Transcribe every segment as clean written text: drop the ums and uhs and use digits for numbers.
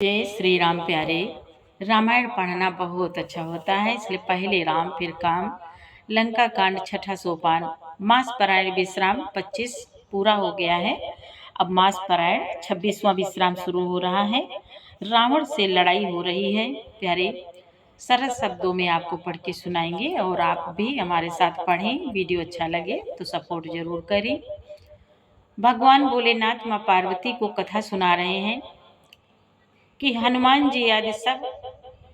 जय श्री राम प्यारे। रामायण पढ़ना बहुत अच्छा होता है, इसलिए पहले राम फिर काम। लंका कांड छठा सोपान। मास परायण विश्राम 25 पूरा हो गया है। अब मास परायण 26वां विश्राम शुरू हो रहा है। रावण से लड़ाई हो रही है प्यारे। सरल शब्दों में आपको पढ़ के सुनाएंगे और आप भी हमारे साथ पढ़ें। वीडियो अच्छा लगे तो सपोर्ट जरूर करें। भगवान भोलेनाथ माँ पार्वती को कथा सुना रहे हैं कि हनुमान जी आदि सब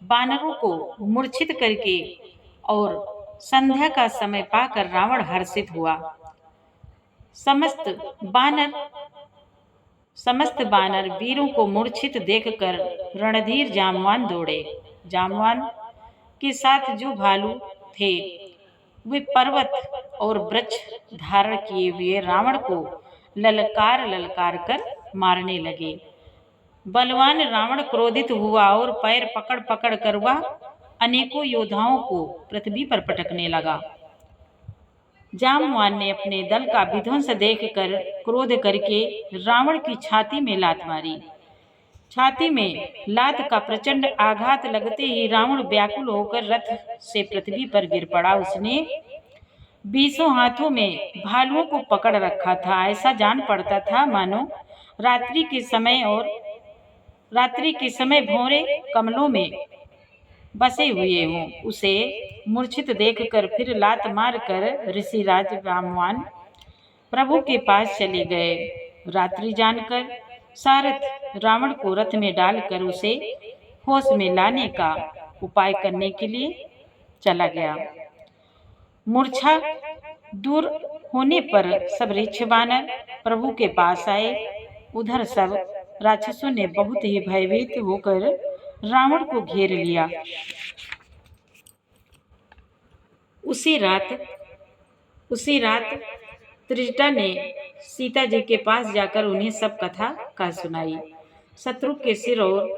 बानरों को मूर्छित करके और संध्या का समय पाकर रावण हर्षित हुआ। समस्त बानर वीरों को मूर्छित देखकर रणधीर जामवान दौड़े। जामवान के साथ जो भालू थे वे पर्वत और वृक्ष धारण किए हुए रावण को ललकार ललकार कर मारने लगे। बलवान रावण क्रोधित हुआ और पैर पकड़ पकड़ कर वह अनेकों योद्धाओं को पृथ्वी पर पटकने लगा। जामवान ने अपने दल का विध्वंस देखकर क्रोध करके रावण की छाती में लात मारी। छाती में लात का प्रचंड आघात लगते ही रावण व्याकुल होकर रथ से पृथ्वी पर गिर पड़ा। उसने 20 हाथों में भालुओं को पकड़ रखा था। ऐसा जान पड़ता था मानो रात्रि के समय भौरे कमलों में बसे हुए हों। उसे मूर्छित देखकर फिर लात मार कर ऋषिराज जामवान प्रभु के पास चले गए। रात्रि जानकर सारथ रावण को रथ में डालकर उसे होश में लाने का उपाय करने के लिए चला गया। मूर्छा दूर होने पर सब ऋक्ष बानर प्रभु के पास आए। उधर सब राक्षसों ने बहुत ही भयभीत होकर रावण को घेर लिया। उसी रात त्रिजटा ने सीता जी के पास जाकर उन्हें सब कथा कह सुनाई। शत्रु के सिर और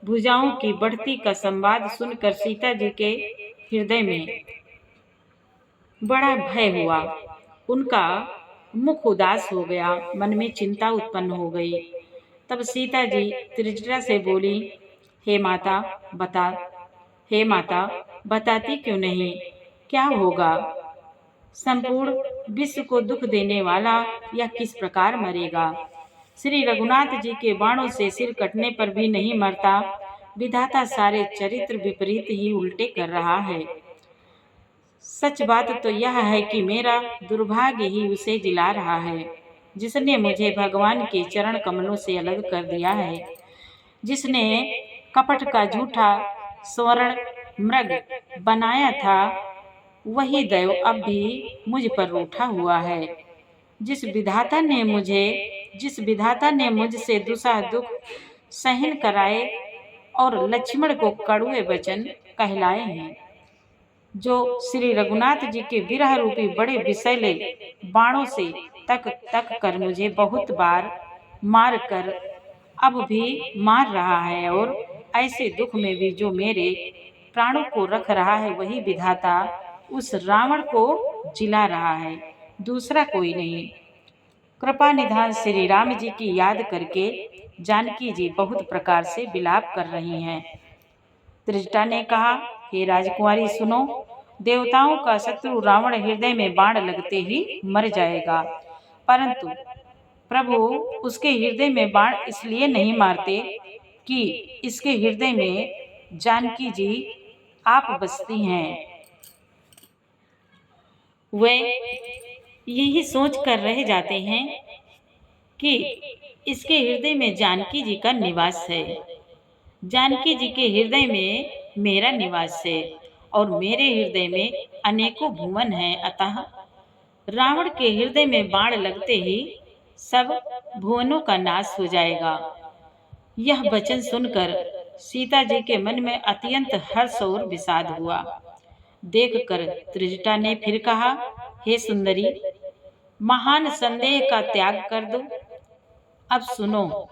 भुजाओं की बढ़ती का संवाद सुनकर सीता जी के हृदय में बड़ा भय हुआ। उनका मुख उदास हो गया, मन में चिंता उत्पन्न हो गई। तब सीता जी त्रिजटा से बोली, हे माता बताती क्यों नहीं, क्या होगा? संपूर्ण विश्व को दुख देने वाला यह किस प्रकार मरेगा? श्री रघुनाथ जी के बाणों से सिर कटने पर भी नहीं मरता। विधाता सारे चरित्र विपरीत ही उल्टे कर रहा है। सच बात तो यह है कि मेरा दुर्भाग्य ही उसे जिला रहा है, जिसने मुझे भगवान के चरण कमलों से अलग कर दिया है। जिसने कपट का झूठा स्वर्ण मृग बनाया था, वही दैव अब भी मुझ पर रूठा हुआ है। जिस विधाता ने मुझसे दुसह दुख सहन कराए और लक्ष्मण को कड़वे वचन कहलाए हैं, जो श्री रघुनाथ जी के विरह रूपी बड़े विषैले बाणों से तक कर मुझे बहुत बार मार कर अब भी मार रहा है, और ऐसे दुख में भी जो मेरे प्राणों को रख रहा है, वही विधाता उस रावण को जिला रहा है, दूसरा कोई नहीं। कृपा निधान श्री राम जी की याद करके जानकी जी बहुत प्रकार से विलाप कर रही हैं। त्रिजटा ने कहा, हे राजकुमारी सुनो, देवताओं का शत्रु रावण हृदय में बाण लगते ही मर जाएगा, परंतु प्रभु उसके हृदय में बाण इसलिए नहीं मारते कि इसके हृदय में जानकी जी आप बसती हैं। वे यही सोच कर रह जाते हैं कि इसके हृदय में जानकी जी का निवास है। जानकी जी के हृदय में मेरा निवास है और मेरे हृदय में अनेकों भुवन हैं। अतः रावण के हृदय में बाण लगते ही सब भुवनों का नाश हो जाएगा। यह वचन सुनकर सीता जी के मन में अत्यंत हर्ष और विषाद हुआ। देखकर त्रिजटा ने फिर कहा, हे सुंदरी, महान संदेह का त्याग कर दो। अब सुनो,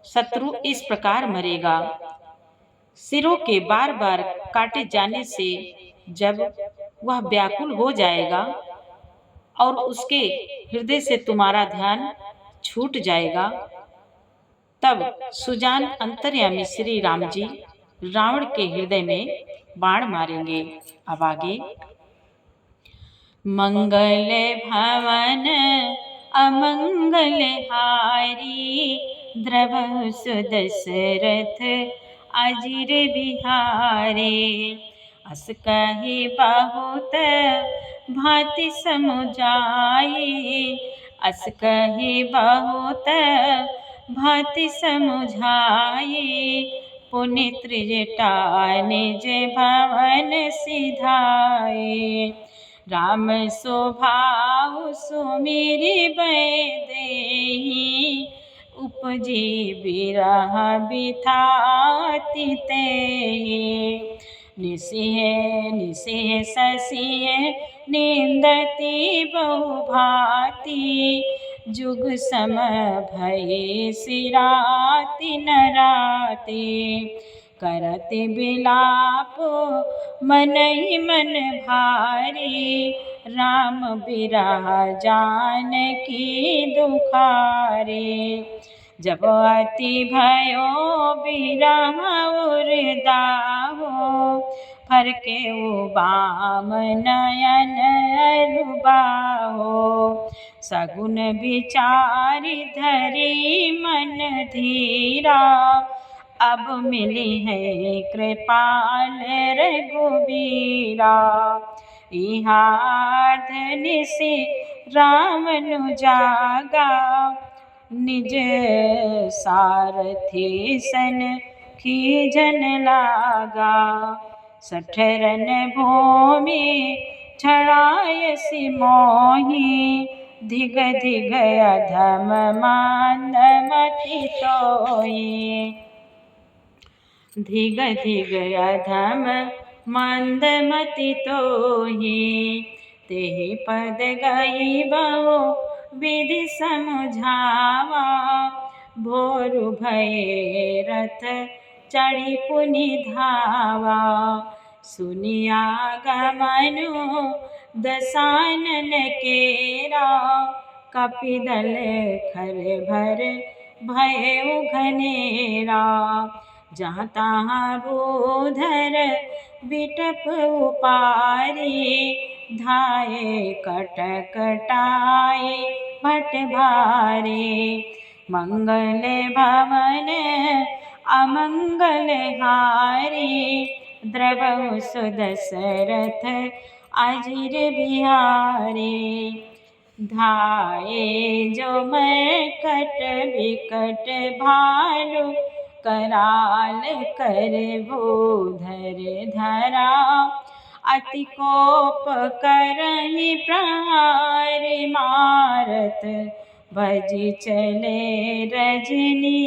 शत्रु इस प्रकार मरेगा। सिरों के बार बार काटे जाने से जब वह व्याकुल हो जाएगा और उसके हृदय से तुम्हारा ध्यान छूट जाएगा, तब सुजान अंतर्यामी श्री राम जी रावण के हृदय में बाण मारेंगे। अब आगे, मंगल भवन अमंगल हारी, द्रवहु सुदशरथ अजिर बिहारे। अस कहि बहुत भांति समुझाई, अस कहि बहुत भांति समुझाई, पुनि त्रिजटा निज भवन सिधाए। राम स्वभाव सुमिरि बैदेहि, उपजी बिरह बिथाति तेहि। निसिहे निसिहे ससिहे निंदति बहुभांति, जुग सम भये सिराति नराति। करति बिलाप मनहि मन भारी, राम बिरह जानकी दुखारे। जब अति भयो बिरह उर दाहो, फरके बाम नयन अरुबाहो। सगुन विचारि धरि मन धीरा, अब मिली है कृपाल रघुबीरा। इहार्थ निसि रामनु जागा, निज सारथी सन खीजन लागा। 60 रन भूमि छड़ायसि मोहि, धिग धिग अधम मंदमति तोहि। धिग धिग अधम मंदमति तोहि। तेहि पद गई बहु विधि समझावा, भोरु भये रथ चढ़ी पुनि धावा। सुनि आगमनु दसानन केरा, कपिदल खर भर भयउ घनेरा। जहाँ तहाँ भूधर बिटप उपारी, धाये कटकटाए भट भारी। मंगल भवन अमंगल हारी, द्रवहु सुदशरथ अजिर बिहारी। धाये जो मरकट बिकट भालु, कराल कर भूधर धरा। अति कोप करहि प्रहार, मारत भजि चले रजनी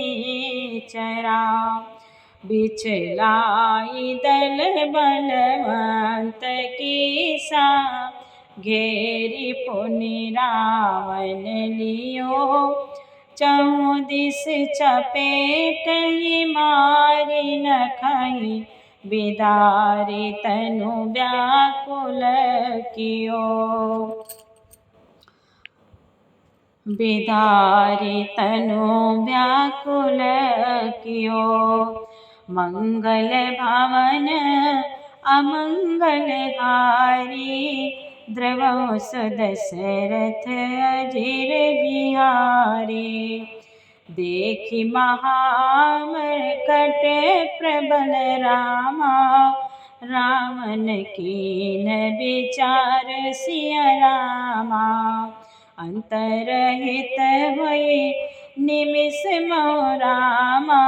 चरा। बिचलाई दल बलवंत कीसा, घेरी पुनि रावण लियो। चहुँ दिस चपेटहि मारि, नखहि बिदारि तनु व्याकुल कियो। बिदारि तनु व्याकुल कियो। मंगल भवन अमंगल हारी, द्रवहु सुदशरथ अजिर बिहारी। देखि महामरकट प्रबल रामा, रावण कीन विचार सिया रामा। अंतरहित हुई निमिष मोह रामा,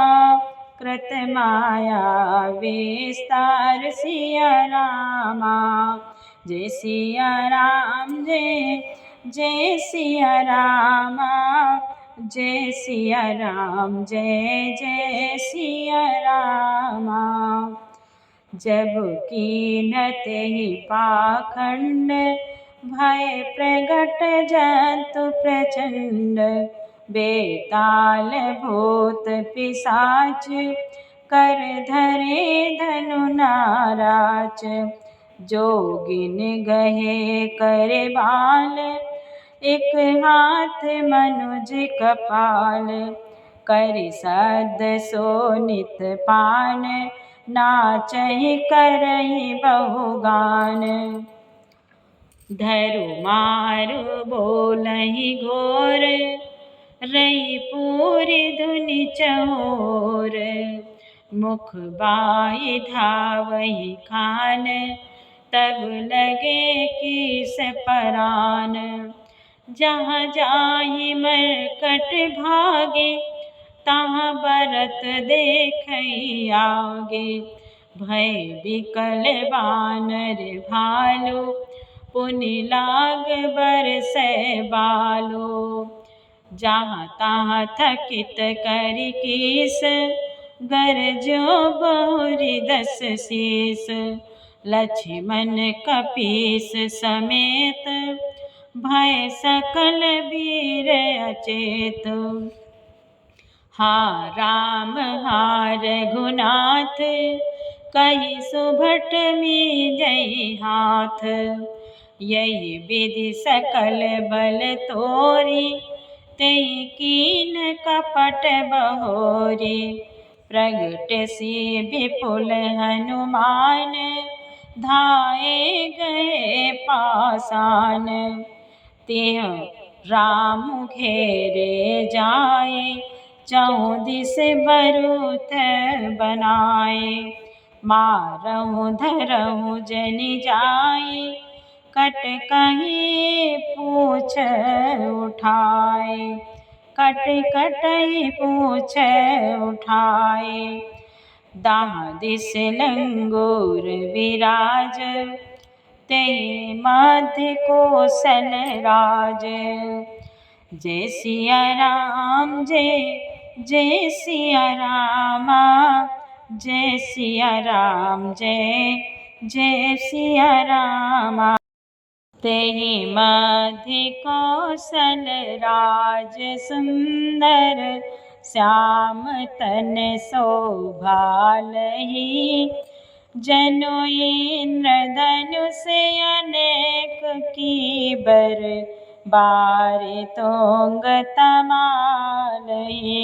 कृत माया विस्तार सिया रामा। जय सिया राम जय सिया रामा, जय सिया राम जय जय सिया रामा। जब कीनते ही पाखंड, भय प्रगट जंतु प्रचंड। बेताल भूत पिशाच, कर धरे धनु नाराच। जोगिन गहे करे बाल, एक हाथ मनुज कपाल। करि सद सो नित पान, नाचहि करहि बहुगान। धरु मारु बोलहि घोर, रही पूरी धुनि चहोर। मुख बाहि धावहि खान, तब लगे कीस परान। जहाँ जाहि मरकट भागे, तहाँ बरत देखहि आगे। भय बिकल बानर भालु, पुनि लाग बरसै बालु। जहाँ तहाँ थकित करि कीस, गरजो बहुरि 10 शीस। लक्ष्मण कपीस समेत, भय सकल वीर अचेत। हा राम हा रघुनाथ, कहि सुभट मीजहि हाथ। यही विधि सकल बल तोरि, तेहि कीन कपट बहोरी। प्रगटसि विपुल हनुमान, धाये गए पासान। तिह राम घेरे जाए, चहुँ दिस बरूथ बनाए। मारहु धरहु जनि जाए, कटकहि पूछ उठाए। कटकहि पूछ उठाए। दाह दिस लंगूर विराज, तेहि मध्य कौशल राज। जय सिया राम जय जय सिया रामा, जय सिया राम जय जय सिया रामा। तेहि मध्य कौशल राज, सुंदर श्याम तन शोभालहि। जनु इंद्रधनुष अनेक की बर, बारि तोंग तमालहि।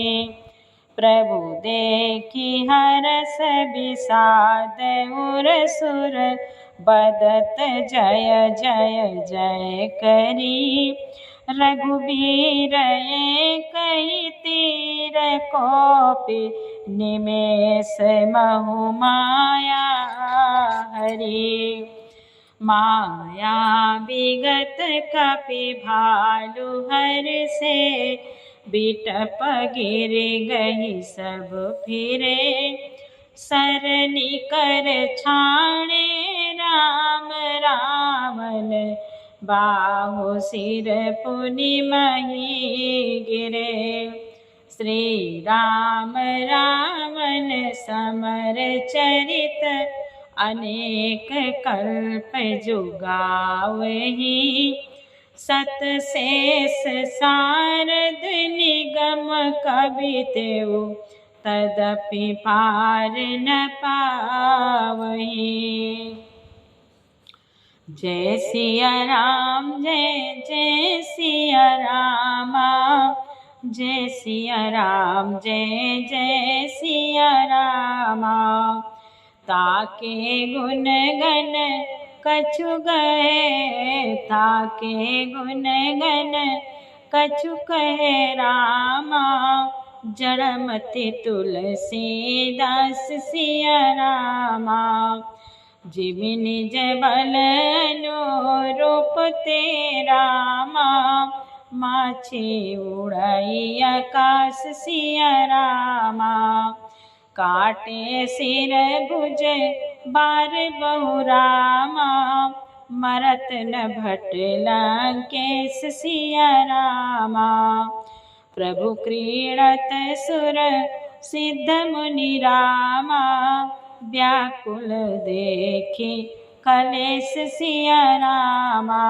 प्रभु देखि हरष विषाद, उर सुर बदत जय जय जय करि। रघुबीर एकहि तीर, कोपि निमेष महु माया हरि। माया विगत कपि भालु, हरषे बिटप गिर गहि सब फिरे। सरनि कर छाड़े राम रावण, बाहु सिर पुनि मही गिरे। श्री राम रावण समर चरित, अनेक कल्प जुगावहि। सत शेष सारद निगम कबि तेउ, तदपि पार न पावहि। जय सिया राम जय जय सिया रामा, जय सिया राम जय जय सिया रामा। ताके गुण गण कछु गए, ताके गुण गण कछु कहे रामा। जड़मति तुलसीदास सिया रामा। जिमि निज बल अनुरूप ते रामा। माछी उड़ई आकाश सिया रामा। काटे सिर भुज बार बहु रामा। मरत न भट लंकेश सिया रामा। प्रभु क्रीडत सुर सिद्ध मुनि रामा। व्याकुल देखि कलेश सिया रामा।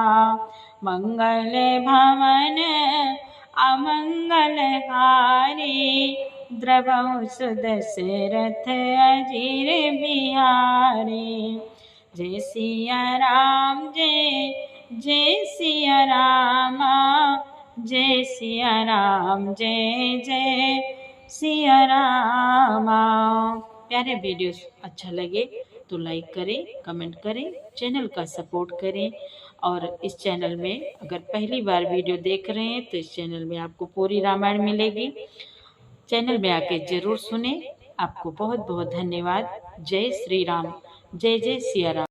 मंगल भवन अमंगल हारी। द्रवहु सुदशरथ अजीर बिहारी। जय सिया राम जय जय सिया रामा। जय सिया राम जय जय सिया रामा। प्यारे वीडियोस अच्छा लगे तो लाइक करें, कमेंट करें, चैनल का सपोर्ट करें। और इस चैनल में अगर पहली बार वीडियो देख रहे हैं तो इस चैनल में आपको पूरी रामायण मिलेगी। चैनल में आके जरूर सुने। आपको बहुत बहुत धन्यवाद। जय श्री राम, जय जय सिया राम।